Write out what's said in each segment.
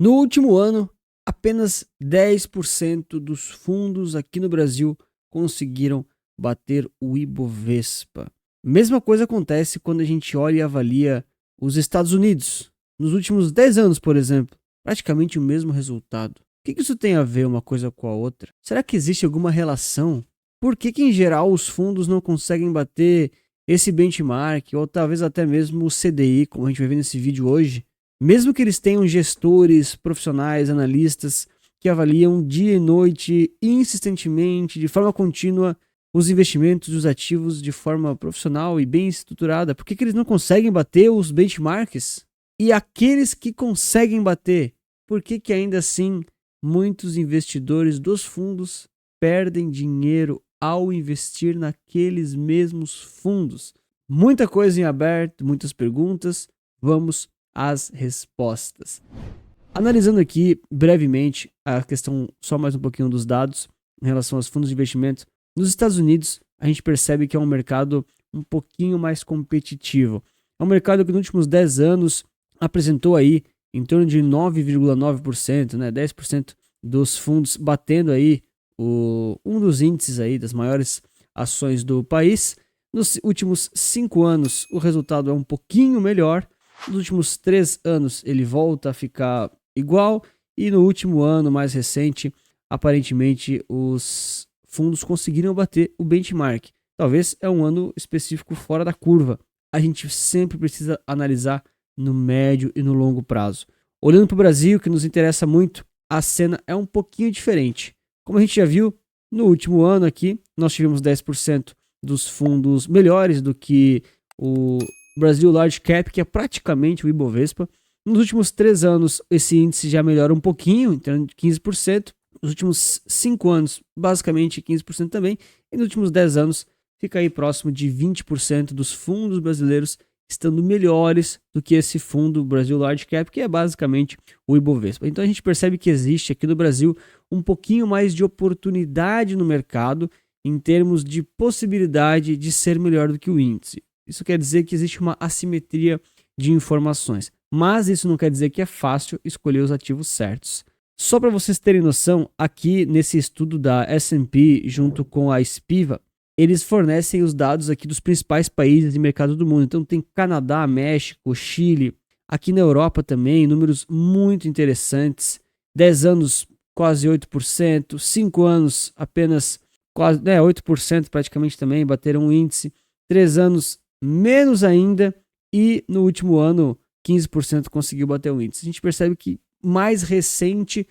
No último ano, apenas 10% dos fundos aqui no Brasil conseguiram bater o Ibovespa. Mesma coisa acontece quando a gente olha e avalia os Estados Unidos. Nos últimos 10 anos, por exemplo, praticamente o mesmo resultado. O que isso tem a ver uma coisa com a outra? Será que existe alguma relação? Por que em geral os fundos não conseguem bater esse benchmark ou talvez até mesmo o CDI, como a gente vai ver nesse vídeo hoje? Mesmo que eles tenham gestores, profissionais, analistas que avaliam dia e noite, insistentemente, de forma contínua, os investimentos e os ativos de forma profissional e bem estruturada, por que eles não conseguem bater os benchmarks? E aqueles que conseguem bater, por que ainda assim muitos investidores dos fundos perdem dinheiro ao investir naqueles mesmos fundos? Muita coisa em aberto, muitas perguntas. Vamos às respostas. Analisando aqui brevemente a questão, só mais um pouquinho dos dados em relação aos fundos de investimento, nos Estados Unidos a gente percebe que é um mercado um pouquinho mais competitivo. É um mercado que nos últimos 10 anos apresentou aí em torno de 9,9%, né, 10% dos fundos batendo aí um dos índices aí das maiores ações do país. Nos últimos 5 anos o resultado é um pouquinho melhor. Nos últimos 3 anos ele volta a ficar igual e no último ano mais recente, aparentemente os fundos conseguiram bater o benchmark. Talvez é um ano específico fora da curva. A gente sempre precisa analisar no médio e no longo prazo. Olhando para o Brasil, que nos interessa muito, a cena é um pouquinho diferente. Como a gente já viu, no último ano aqui, nós tivemos 10% dos fundos melhores do que o Brasil Large Cap, que é praticamente o Ibovespa. Nos últimos 3 anos, esse índice já melhora um pouquinho, em torno de 15%. Nos últimos 5 anos, basicamente 15% também. E nos últimos 10 anos, fica aí próximo de 20% dos fundos brasileiros estando melhores do que esse fundo Brasil Large Cap, que é basicamente o Ibovespa. Então a gente percebe que existe aqui no Brasil um pouquinho mais de oportunidade no mercado em termos de possibilidade de ser melhor do que o índice. Isso quer dizer que existe uma assimetria de informações, mas isso não quer dizer que é fácil escolher os ativos certos. Só para vocês terem noção, aqui nesse estudo da S&P junto com a Spiva, eles fornecem os dados aqui dos principais países e mercados do mundo. Então tem Canadá, México, Chile, aqui na Europa também, números muito interessantes. 10 anos, quase 8%, 5 anos, apenas quase 8% praticamente também, bateram o índice. 3 anos, menos ainda, e no último ano, 15% conseguiu bater o índice. A gente percebe que mais recente,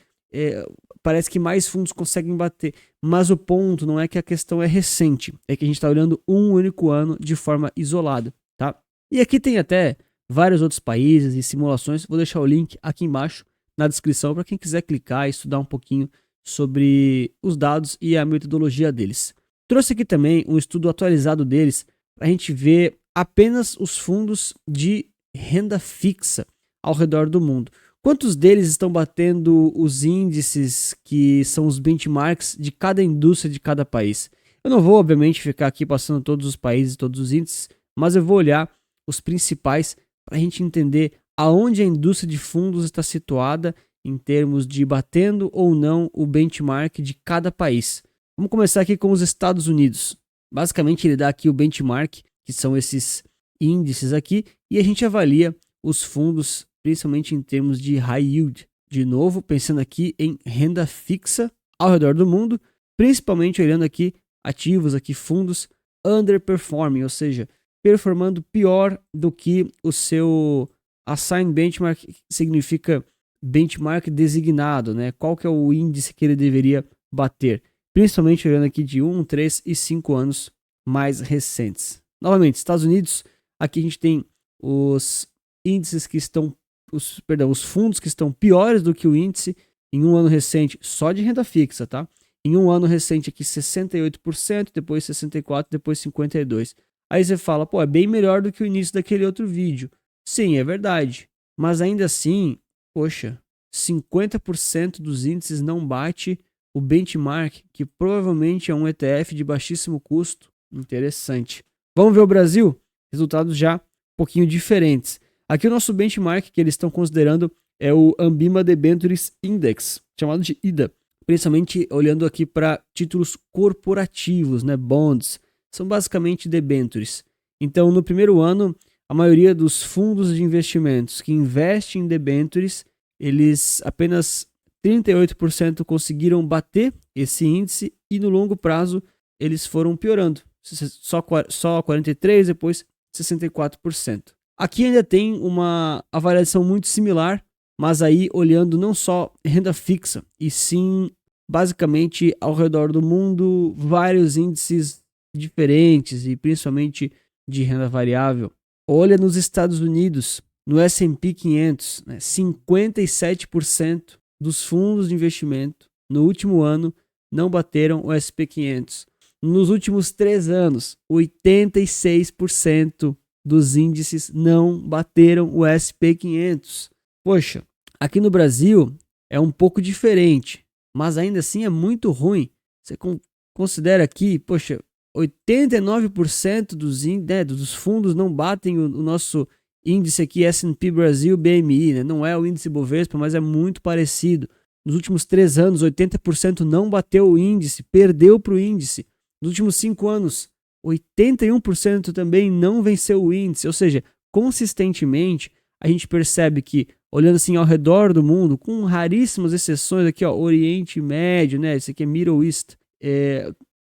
parece que mais fundos conseguem bater, mas o ponto não é que a questão é recente, é que a gente está olhando um único ano de forma isolada, tá? E aqui tem até vários outros países e simulações, vou deixar o link aqui embaixo na descrição para quem quiser clicar e estudar um pouquinho sobre os dados e a metodologia deles. Trouxe aqui também um estudo atualizado deles para a gente ver apenas os fundos de renda fixa ao redor do mundo. Quantos deles estão batendo os índices que são os benchmarks de cada indústria de cada país? Eu não vou, obviamente, ficar aqui passando todos os países, todos os índices, mas eu vou olhar os principais para a gente entender aonde a indústria de fundos está situada em termos de batendo ou não o benchmark de cada país. Vamos começar aqui com os Estados Unidos. Basicamente, ele dá aqui o benchmark, que são esses índices aqui, e a gente avalia os fundos principalmente em termos de high yield. De novo, pensando aqui em renda fixa ao redor do mundo, principalmente olhando aqui ativos, aqui fundos underperforming, ou seja, performando pior do que o seu assigned benchmark, significa benchmark designado, né? Qual que é o índice que ele deveria bater? Principalmente olhando aqui de 1, 3 e 5 anos mais recentes. Novamente, Estados Unidos, aqui a gente tem os índices que estão os fundos que estão piores do que o índice em um ano recente, só de renda fixa, tá? Em um ano recente aqui 68%, depois 64%, depois 52%. Aí você fala, pô, é bem melhor do que o início daquele outro vídeo. Sim, é verdade. Mas ainda assim, poxa, 50% dos índices não bate o benchmark, que provavelmente é um ETF de baixíssimo custo. Interessante. Vamos ver o Brasil? Resultados já um pouquinho diferentes. Aqui o nosso benchmark que eles estão considerando é o Ambima Debentures Index, chamado de IDA, principalmente olhando aqui para títulos corporativos, né, bonds, são basicamente debentures. Então, no primeiro ano, a maioria dos fundos de investimentos que investem em debentures, eles apenas 38% conseguiram bater esse índice e no longo prazo eles foram piorando. Só 43%, depois 64%. Aqui ainda tem uma avaliação muito similar, mas aí olhando não só renda fixa, e sim basicamente ao redor do mundo, vários índices diferentes e principalmente de renda variável. Olha nos Estados Unidos, no S&P 500, né, 57% dos fundos de investimento no último ano não bateram o S&P 500. Nos últimos 3 anos, 86% dos índices não bateram o S&P 500. Poxa, aqui no Brasil é um pouco diferente, mas ainda assim é muito ruim. Você considera aqui, poxa, 89% dos fundos não batem o nosso índice aqui S&P Brasil BMI, né? Não é o índice Bovespa, mas é muito parecido. Nos últimos 3 anos, 80% não bateu o índice, perdeu para o índice. Nos últimos 5 anos, 81% também não venceu o índice. Ou seja, consistentemente, a gente percebe que, olhando assim ao redor do mundo, com raríssimas exceções aqui, ó, Oriente Médio, né? Esse aqui é Middle East,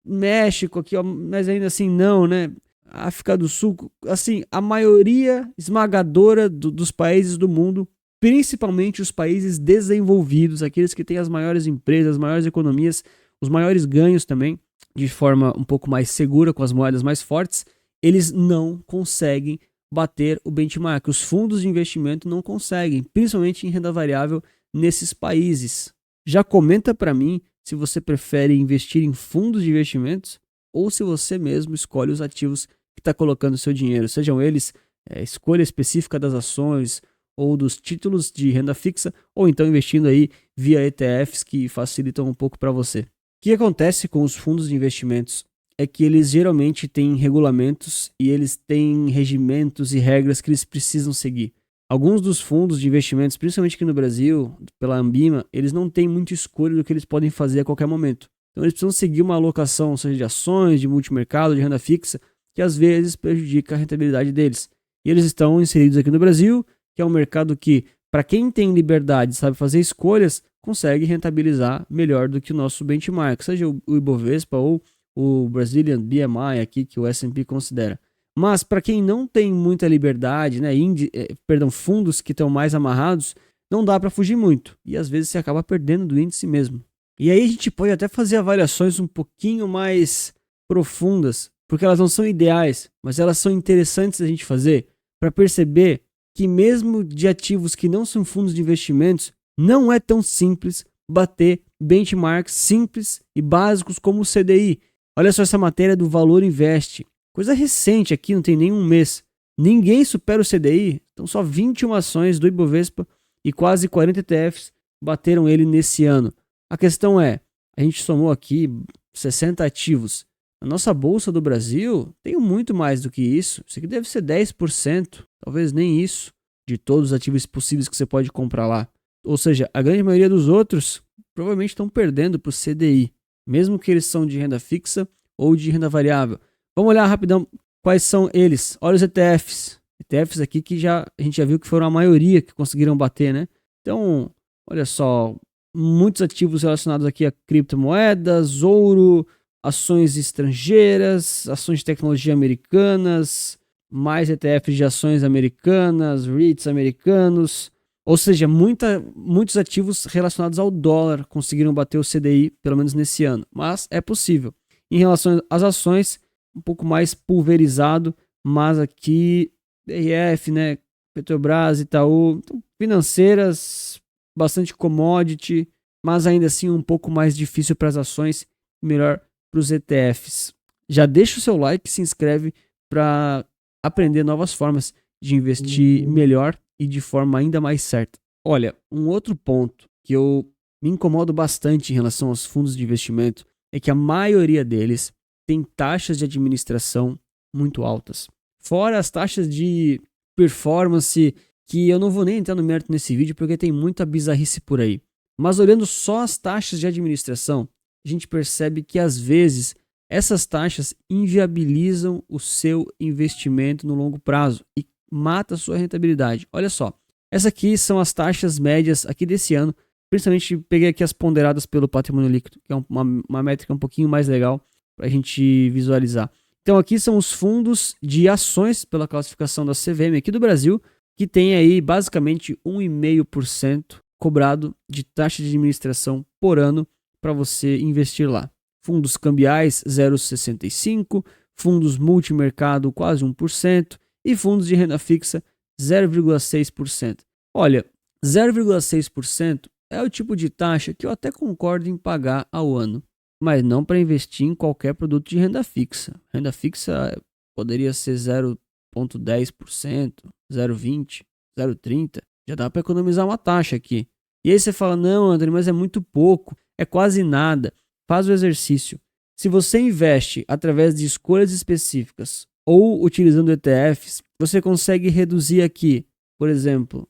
México aqui, ó, mas ainda assim não, né? África do Sul, assim, a maioria esmagadora dos países do mundo, principalmente os países desenvolvidos, aqueles que têm as maiores empresas, as maiores economias, os maiores ganhos também, de forma um pouco mais segura, com as moedas mais fortes, eles não conseguem bater o benchmark. Os fundos de investimento não conseguem, principalmente em renda variável nesses países. Já comenta para mim se você prefere investir em fundos de investimentos ou se você mesmo escolhe os ativos que está colocando seu dinheiro, sejam eles escolha específica das ações ou dos títulos de renda fixa, ou então investindo aí via ETFs que facilitam um pouco para você. O que acontece com os fundos de investimentos é que eles geralmente têm regulamentos e eles têm regimentos e regras que eles precisam seguir. Alguns dos fundos de investimentos, principalmente aqui no Brasil, pela Ambima, eles não têm muita escolha do que eles podem fazer a qualquer momento. Então eles precisam seguir uma alocação, seja de ações, de multimercado, de renda fixa, que às vezes prejudica a rentabilidade deles. E eles estão inseridos aqui no Brasil, que é um mercado que, para quem tem liberdade, sabe fazer escolhas, consegue rentabilizar melhor do que o nosso benchmark, seja o Ibovespa ou o Brazilian BMI aqui, que o S&P considera. Mas para quem não tem muita liberdade, né, fundos que estão mais amarrados, não dá para fugir muito. E às vezes você acaba perdendo do índice mesmo. E aí a gente pode até fazer avaliações um pouquinho mais profundas, porque elas não são ideais, mas elas são interessantes a gente fazer para perceber que mesmo de ativos que não são fundos de investimentos, não é tão simples bater benchmarks simples e básicos como o CDI. Olha só essa matéria do Valor Invest. Coisa recente aqui, não tem nem um mês. Ninguém supera o CDI, então só 21 ações do Ibovespa e quase 40 ETFs bateram ele nesse ano. A questão é, a gente somou aqui 60 ativos. A nossa Bolsa do Brasil tem muito mais do que isso. Isso aqui deve ser 10%, talvez nem isso, de todos os ativos possíveis que você pode comprar lá. Ou seja, a grande maioria dos outros provavelmente estão perdendo para o CDI, mesmo que eles são de renda fixa ou de renda variável. Vamos olhar rapidão quais são eles. Olha os ETFs. ETFs aqui que a gente já viu que foram a maioria que conseguiram bater, né? Então, olha só, muitos ativos relacionados aqui a criptomoedas, ouro, ações estrangeiras, ações de tecnologia americanas, mais ETFs de ações americanas, REITs americanos. Ou seja, muitos ativos relacionados ao dólar conseguiram bater o CDI, pelo menos nesse ano. Mas é possível. Em relação às ações, um pouco mais pulverizado, mas aqui BRF, né, Petrobras, Itaú, então, financeiras, bastante commodity, mas ainda assim um pouco mais difícil para as ações, melhor para os ETFs. Já deixa o seu like, se inscreve para aprender novas formas de investir melhor e de forma ainda mais certa. Olha, um outro ponto que eu me incomodo bastante em relação aos fundos de investimento é que a maioria deles tem taxas de administração muito altas. Fora as taxas de performance que eu não vou nem entrar no mérito nesse vídeo porque tem muita bizarrice por aí. Mas olhando só as taxas de administração, a gente percebe que às vezes essas taxas inviabilizam o seu investimento no longo prazo e mata a sua rentabilidade. Olha só, essas aqui são as taxas médias aqui desse ano, principalmente peguei aqui as ponderadas pelo patrimônio líquido, que é uma métrica um pouquinho mais legal para a gente visualizar. Então aqui são os fundos de ações pela classificação da CVM aqui do Brasil, que tem aí basicamente 1,5% cobrado de taxa de administração por ano para você investir lá. Fundos cambiais 0,65%, fundos multimercado quase 1% e fundos de renda fixa 0,6%. Olha, 0,6% é o tipo de taxa que eu até concordo em pagar ao ano, mas não para investir em qualquer produto de renda fixa. Renda fixa poderia ser 0,10%, 0,20%, 0,30%. Já dá para economizar uma taxa aqui. E aí você fala, não, André, mas é muito pouco, é quase nada. Faz o exercício. Se você investe através de escolhas específicas ou utilizando ETFs, você consegue reduzir aqui, por exemplo,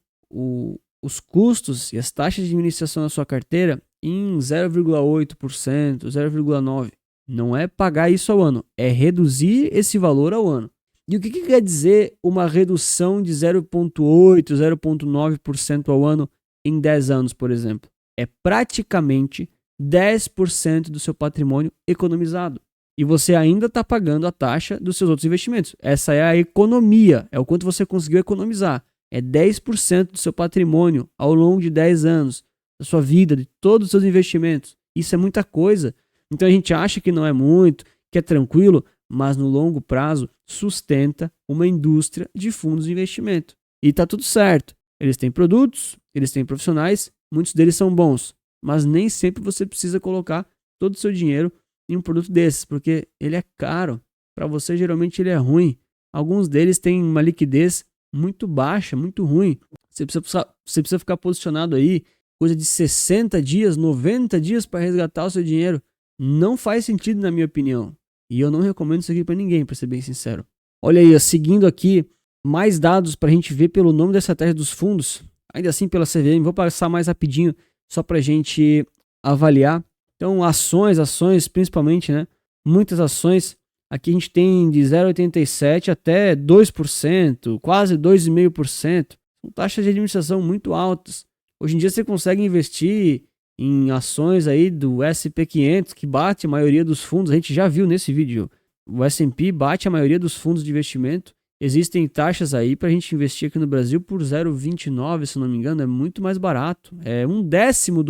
os custos e as taxas de administração da sua carteira em 0,8%, 0,9%. Não é pagar isso ao ano, é reduzir esse valor ao ano. E o que quer dizer uma redução de 0,8%, 0,9% ao ano em 10 anos, por exemplo? É praticamente 10% do seu patrimônio economizado. E você ainda está pagando a taxa dos seus outros investimentos. Essa é a economia, é o quanto você conseguiu economizar. É 10% do seu patrimônio ao longo de 10 anos, da sua vida, de todos os seus investimentos. Isso é muita coisa. Então a gente acha que não é muito, que é tranquilo, mas no longo prazo sustenta uma indústria de fundos de investimento. E está tudo certo. Eles têm produtos, eles têm profissionais, muitos deles são bons, mas nem sempre você precisa colocar todo o seu dinheiro em um produto desses, porque ele é caro. Para você, geralmente, ele é ruim. Alguns deles têm uma liquidez muito baixa, muito ruim. Você precisa ficar posicionado aí, coisa de 60 dias, 90 dias para resgatar o seu dinheiro. Não faz sentido, na minha opinião. E eu não recomendo isso aqui para ninguém, para ser bem sincero. Olha aí, seguindo aqui, mais dados para a gente ver pelo nome da estratégia dos fundos. Ainda assim, pela CVM, vou passar mais rapidinho, só para a gente avaliar. Então, ações principalmente, né? Muitas ações. Aqui a gente tem de 0,87% até 2%, quase 2,5%. São taxas de administração muito altas. Hoje em dia você consegue investir em ações aí do S&P 500, que bate a maioria dos fundos. A gente já viu nesse vídeo. O S&P bate a maioria dos fundos de investimento. Existem taxas aí para a gente investir aqui no Brasil por 0,29, se não me engano. É muito mais barato. É um décimo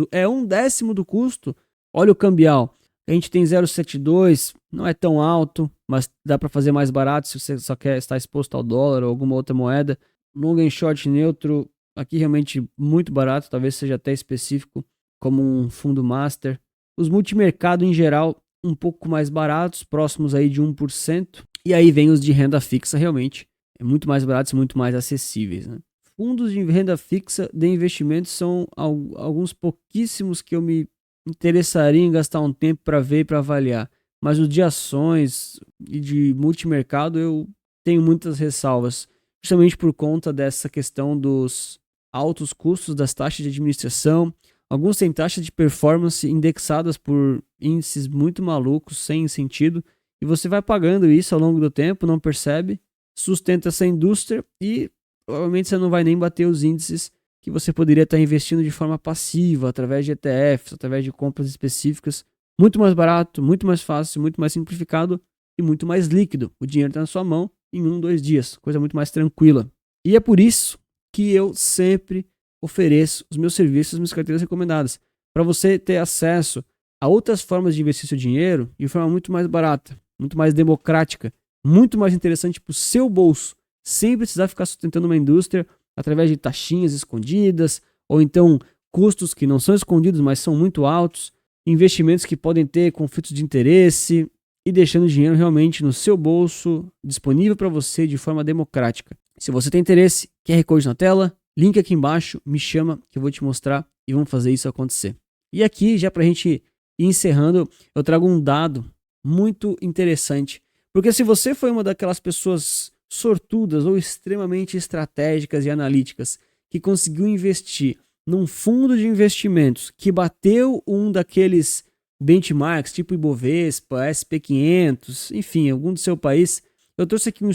do custo. Olha o cambial. A gente tem 0,72, não é tão alto, mas dá para fazer mais barato se você só quer estar exposto ao dólar ou alguma outra moeda. Long and short neutro, aqui realmente muito barato, talvez seja até específico, como um fundo master. Os multimercado em geral, um pouco mais baratos, próximos aí de 1%. E aí vem os de renda fixa, realmente, é muito mais baratos e muito mais acessíveis, né? Fundos de renda fixa de investimento são alguns pouquíssimos que eu me interessaria em gastar um tempo para ver e para avaliar. Mas o de ações e de multimercado eu tenho muitas ressalvas, justamente por conta dessa questão dos altos custos das taxas de administração. Alguns têm taxas de performance indexadas por índices muito malucos, sem sentido, e você vai pagando isso ao longo do tempo, não percebe, sustenta essa indústria e provavelmente você não vai nem bater os índices que você poderia estar investindo de forma passiva, através de ETFs, através de compras específicas. Muito mais barato, muito mais fácil, muito mais simplificado e muito mais líquido. O dinheiro está na sua mão em 1, 2 dias, coisa muito mais tranquila. E é por isso que eu sempre ofereço os meus serviços, as minhas carteiras recomendadas, para você ter acesso a outras formas de investir seu dinheiro de forma muito mais barata, muito mais democrática, muito mais interessante para o seu bolso, sem precisar ficar sustentando uma indústria através de taxinhas escondidas, ou então custos que não são escondidos, mas são muito altos, investimentos que podem ter conflitos de interesse e deixando o dinheiro realmente no seu bolso, disponível para você de forma democrática. Se você tem interesse, QR Code na tela, link aqui embaixo, me chama que eu vou te mostrar e vamos fazer isso acontecer. E aqui, já para a gente ir encerrando, eu trago um dado muito interessante, porque se você foi uma daquelas pessoas sortudas ou extremamente estratégicas e analíticas, que conseguiu investir num fundo de investimentos que bateu um daqueles benchmarks, tipo Ibovespa, SP500, enfim, algum do seu país. Eu trouxe aqui um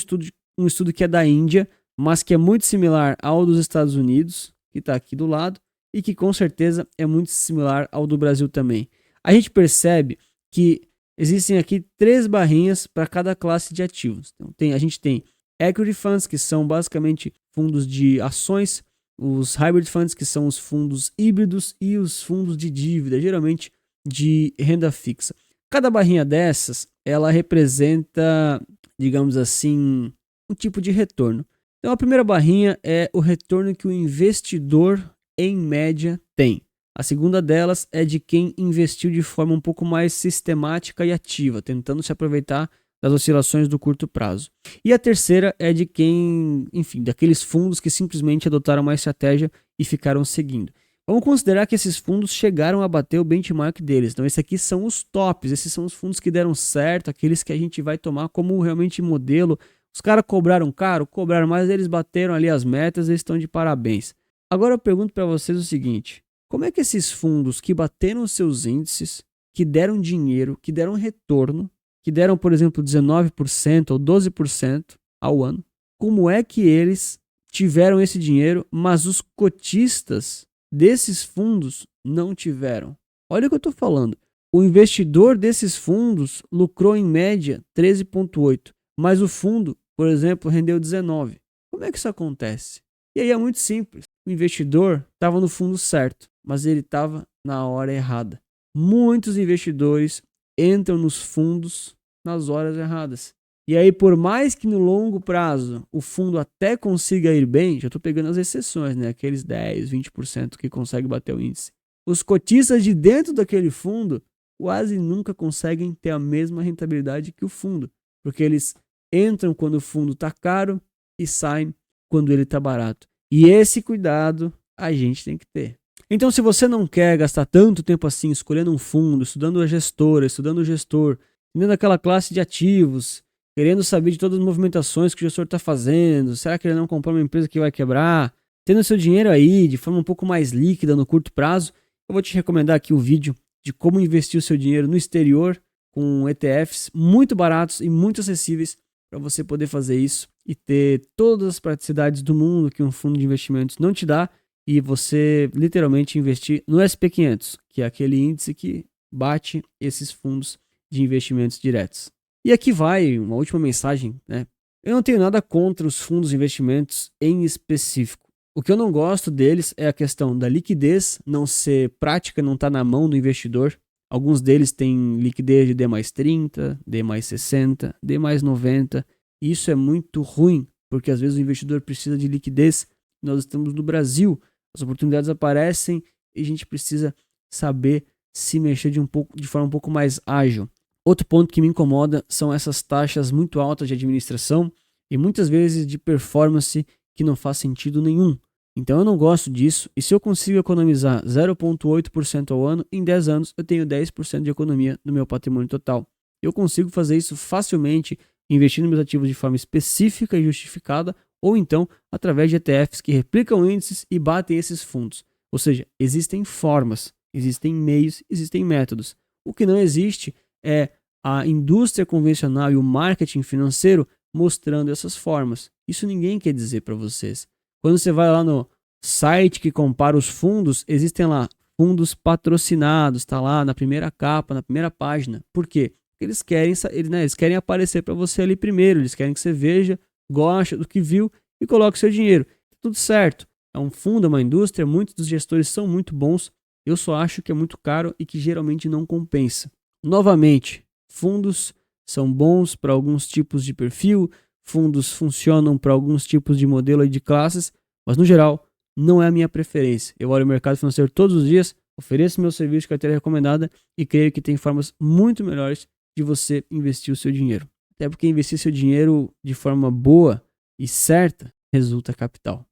estudo que é da Índia, mas que é muito similar ao dos Estados Unidos, que está aqui do lado, e que com certeza é muito similar ao do Brasil também. A gente percebe que existem aqui 3 barrinhas para cada classe de ativos. Então, a gente tem Equity Funds, que são basicamente fundos de ações, os Hybrid Funds, que são os fundos híbridos, e os fundos de dívida, geralmente de renda fixa. Cada barrinha dessas, ela representa, digamos assim, um tipo de retorno. Então, a primeira barrinha é o retorno que o investidor, em média, tem. A segunda delas é de quem investiu de forma um pouco mais sistemática e ativa, tentando se aproveitar das oscilações do curto prazo. E a terceira é de quem, enfim, daqueles fundos que simplesmente adotaram uma estratégia e ficaram seguindo. Vamos considerar que esses fundos chegaram a bater o benchmark deles. Então, esses aqui são os tops, esses são os fundos que deram certo, aqueles que a gente vai tomar como realmente modelo. Os caras cobraram caro, cobraram, mas eles bateram ali as metas, eles estão de parabéns. Agora eu pergunto para vocês o seguinte: como é que esses fundos que bateram os seus índices, que deram dinheiro, que deram retorno, que deram, por exemplo, 19% ou 12% ao ano, como é que eles tiveram esse dinheiro, mas os cotistas desses fundos não tiveram? Olha o que eu estou falando. O investidor desses fundos lucrou em média 13,8%, mas o fundo, por exemplo, rendeu 19%. Como é que isso acontece? E aí é muito simples. O investidor estava no fundo certo, mas ele estava na hora errada. Muitos investidores entram nos fundos nas horas erradas. E aí, por mais que no longo prazo o fundo até consiga ir bem, já estou pegando as exceções, né? Aqueles 10, 20% que conseguem bater o índice. Os cotistas de dentro daquele fundo quase nunca conseguem ter a mesma rentabilidade que o fundo, porque eles entram quando o fundo está caro e saem quando ele está barato. E esse cuidado a gente tem que ter. Então, se você não quer gastar tanto tempo assim escolhendo um fundo, estudando a gestora, estudando o gestor, entendendo aquela classe de ativos, querendo saber de todas as movimentações que o gestor está fazendo, será que ele não comprou uma empresa que vai quebrar, tendo seu dinheiro aí de forma um pouco mais líquida no curto prazo, eu vou te recomendar aqui o vídeo de como investir o seu dinheiro no exterior com ETFs muito baratos e muito acessíveis para você poder fazer isso e ter todas as praticidades do mundo que um fundo de investimentos não te dá, e você literalmente investir no SP500, que é aquele índice que bate esses fundos de investimentos diretos. E aqui vai uma última mensagem, né? Eu não tenho nada contra os fundos de investimentos em específico. O que eu não gosto deles é a questão da liquidez não ser prática, não estar na mão do investidor. Alguns deles têm liquidez de D+30, D+60, D+90. E isso é muito ruim, porque às vezes o investidor precisa de liquidez. Nós estamos no Brasil, as oportunidades aparecem e a gente precisa saber se mexer de forma um pouco mais ágil. Outro ponto que me incomoda são essas taxas muito altas de administração e muitas vezes de performance que não faz sentido nenhum. Então eu não gosto disso, e se eu consigo economizar 0,8% ao ano, em 10 anos eu tenho 10% de economia no meu patrimônio total. Eu consigo fazer isso facilmente investindo meus ativos de forma específica e justificada, ou então através de ETFs que replicam índices e batem esses fundos. Ou seja, existem formas, existem meios, existem métodos. O que não existe é a indústria convencional e o marketing financeiro mostrando essas formas. Isso ninguém quer dizer para vocês. Quando você vai lá no site que compara os fundos, existem lá fundos patrocinados, está lá na primeira capa, na primeira página. Por quê? Porque eles querem aparecer para você ali primeiro, eles querem que você veja, goste do que viu e coloque seu dinheiro. Tudo certo. É um fundo, é uma indústria, muitos dos gestores são muito bons, eu só acho que é muito caro e que geralmente não compensa. Novamente, fundos são bons para alguns tipos de perfil, fundos funcionam para alguns tipos de modelo e de classes, mas no geral não é a minha preferência. Eu olho o mercado financeiro todos os dias, ofereço meu serviço de carteira recomendada e creio que tem formas muito melhores de você investir o seu dinheiro. Até porque investir seu dinheiro de forma boa e certa resulta capital.